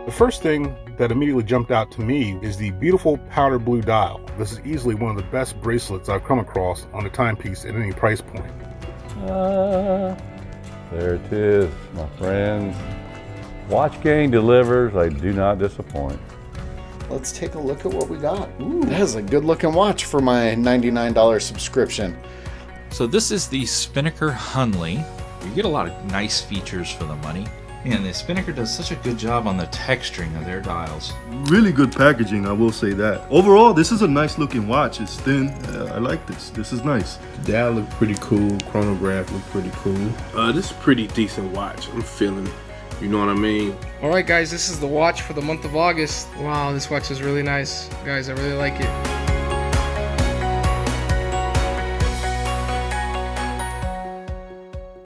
The first thing that immediately jumped out to me is the beautiful powder blue dial. This is easily one of the best bracelets I've come across on a timepiece at any price point. There it is, my friends. WatchGang delivers, they do not disappoint. Let's take a look at what we got. Ooh, that is a good looking watch for my $99 subscription. So this is the Spinnaker Hunley. You get a lot of nice features for the money. And the Spinnaker does such a good job on the texturing of their dials. Really good packaging, I will say that. Overall, this is a nice looking watch. It's thin. I like this. This is nice. Dial look pretty cool. Chronograph look pretty cool. This is a pretty decent watch. I'm feeling it. You know what I mean? Alright guys, this is the watch for the month of August. Wow, this watch is really nice. Guys, I really like it.